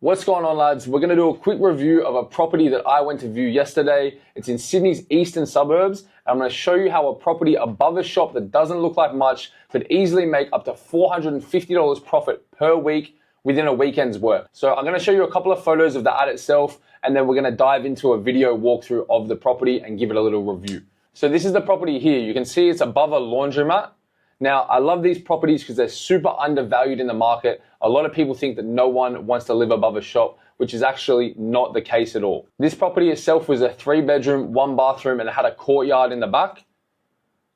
What's going on, lads? We're going to do a quick review of a property that I went to view yesterday. It's in Sydney's eastern suburbs. I'm going to show you how a property above a shop that doesn't look like much could easily make up to $450 profit per week within a weekend's work. So I'm going to show you a couple of photos of the ad itself, and then we're going to dive into a video walkthrough of the property and give it a little review. So this is the property here. You can see it's above a laundromat. Now, I love these properties because they're super undervalued in the market. A lot of people think that no one wants to live above a shop, which is actually not the case at all. This property itself was a 3-bedroom, 1-bathroom, and it had a courtyard in the back.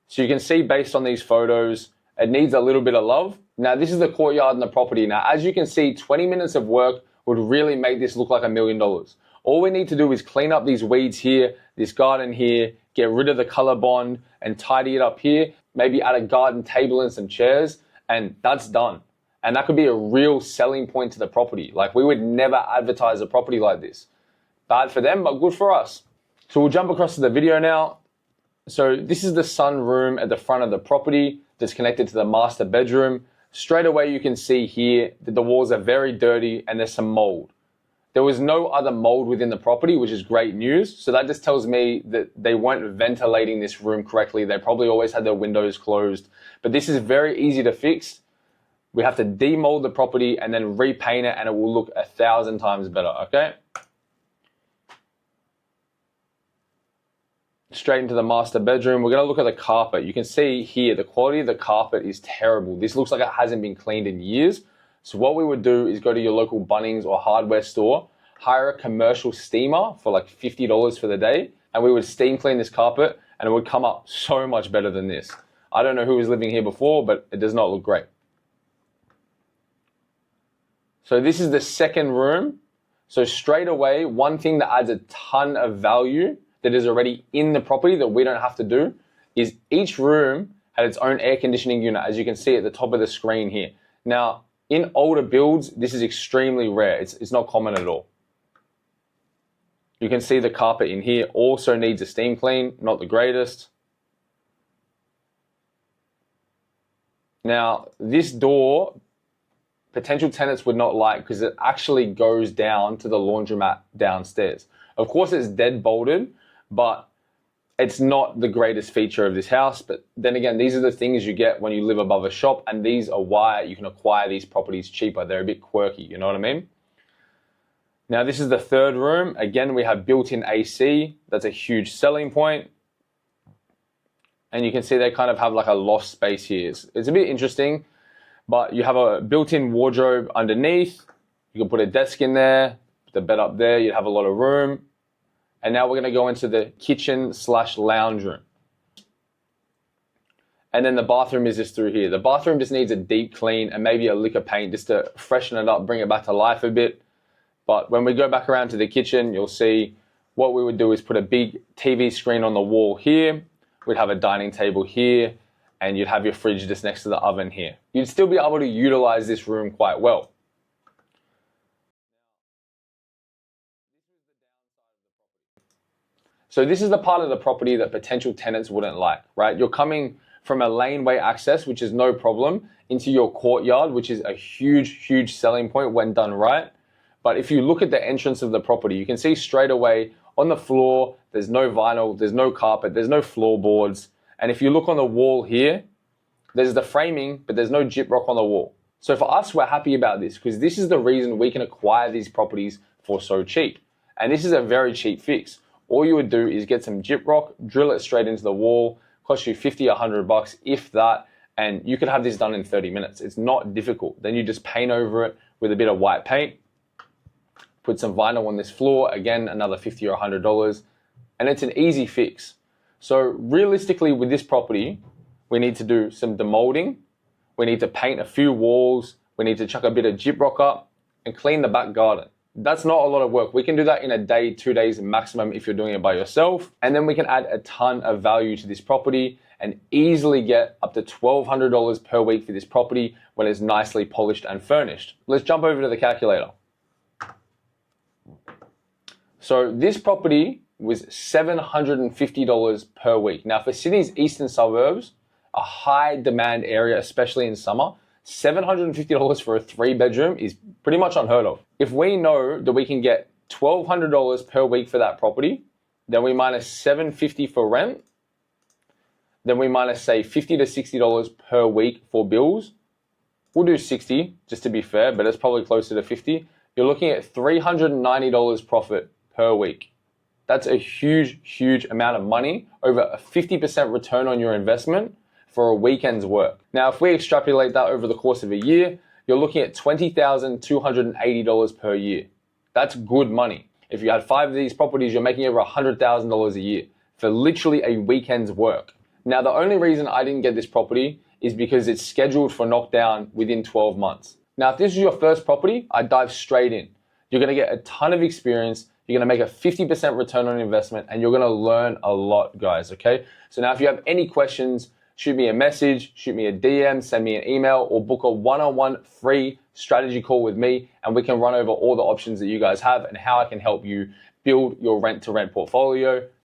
So you can see based on these photos, it needs a little bit of love. Now, this is the courtyard in the property. Now, as you can see, 20 minutes of work would really make this look like $1 million. All we need to do is clean up these weeds here, this garden here, get rid of the color bond and tidy it up here, maybe add a garden table and some chairs, and that's done. And that could be a real selling point to the property. Like, we would never advertise a property like this. Bad for them, but good for us. So we'll jump across to the video now. So this is the sunroom at the front of the property that's connected to the master bedroom. Straight away you can see here that the walls are very dirty and there's some mold. There was no other mold within the property, which is great news. So that just tells me that they weren't ventilating this room correctly. They probably always had their windows closed. But this is very easy to fix. We have to demold the property and then repaint it, and it will look 1,000 times better, okay? Straight into the master bedroom. We're gonna look at the carpet. You can see here, the quality of the carpet is terrible. This looks like it hasn't been cleaned in years. So what we would do is go to your local Bunnings or hardware store, hire a commercial steamer for like $50 for the day, and we would steam clean this carpet, and it would come up so much better than this. I don't know who was living here before, but it does not look great. So this is the second room. So straight away, one thing that adds a ton of value that is already in the property that we don't have to do is each room had its own air conditioning unit, as you can see at the top of the screen here. Now, in older builds, this is extremely rare. It's not common at all. You can see the carpet in here also needs a steam clean, not the greatest. Now, this door, potential tenants would not like because it actually goes down to the laundromat downstairs. Of course, it's dead bolted, but it's not the greatest feature of this house. But then again, these are the things you get when you live above a shop, and these are why you can acquire these properties cheaper. They're a bit quirky, you know what I mean? Now, this is the third room. Again, we have built-in AC. That's a huge selling point. And you can see they kind of have like a loft space here. It's a bit interesting, but you have a built-in wardrobe underneath. You can put a desk in there, the bed up there. You'd have a lot of room. And now we're going to go into the kitchen/lounge room. And then the bathroom is just through here. The bathroom just needs a deep clean and maybe a lick of paint just to freshen it up, bring it back to life a bit. But when we go back around to the kitchen, you'll see what we would do is put a big TV screen on the wall here. We'd have a dining table here, and you'd have your fridge just next to the oven here. You'd still be able to utilize this room quite well. So this is the part of the property that potential tenants wouldn't like, right? You're coming from a laneway access, which is no problem, into your courtyard, which is a huge, huge selling point when done right. But if you look at the entrance of the property, you can see straight away on the floor, there's no vinyl, there's no carpet, there's no floorboards. And if you look on the wall here, there's the framing, but there's no gyprock on the wall. So for us, we're happy about this because this is the reason we can acquire these properties for so cheap. And this is a very cheap fix. All you would do is get some gyprock, drill it straight into the wall, cost you 50, 100 bucks, if that, and you could have this done in 30 minutes. It's not difficult. Then you just paint over it with a bit of white paint, put some vinyl on this floor, again, another 50 or $100, and it's an easy fix. So realistically with this property, we need to do some demolding, we need to paint a few walls, we need to chuck a bit of gyprock up and clean the back garden. That's not a lot of work. We can do that in a day, 2 days maximum if you're doing it by yourself. And then we can add a ton of value to this property and easily get up to $1,200 per week for this property when it's nicely polished and furnished. Let's jump over to the calculator. So this property was $750 per week. Now for Sydney's eastern suburbs, a high demand area, especially in summer, $750 for a 3-bedroom is pretty much unheard of. If we know that we can get $1,200 per week for that property, then we minus $750 for rent, then we minus say $50 to $60 per week for bills. We'll do 60 just to be fair, but it's probably closer to 50. You're looking at $390 profit per week. That's a huge, huge amount of money, over a 50% return on your investment for a weekend's work. Now, if we extrapolate that over the course of a year, you're looking at $20,280 per year. That's good money. If you had 5 of these properties, you're making over $100,000 a year for literally a weekend's work. Now, the only reason I didn't get this property is because it's scheduled for knockdown within 12 months. Now, if this is your first property, I'd dive straight in. You're gonna get a ton of experience, you're gonna make a 50% return on investment, and you're gonna learn a lot, guys, okay? So now if you have any questions, shoot me a message, shoot me a DM, send me an email, or book a one-on-one free strategy call with me, and we can run over all the options that you guys have and how I can help you build your rent-to-rent portfolio.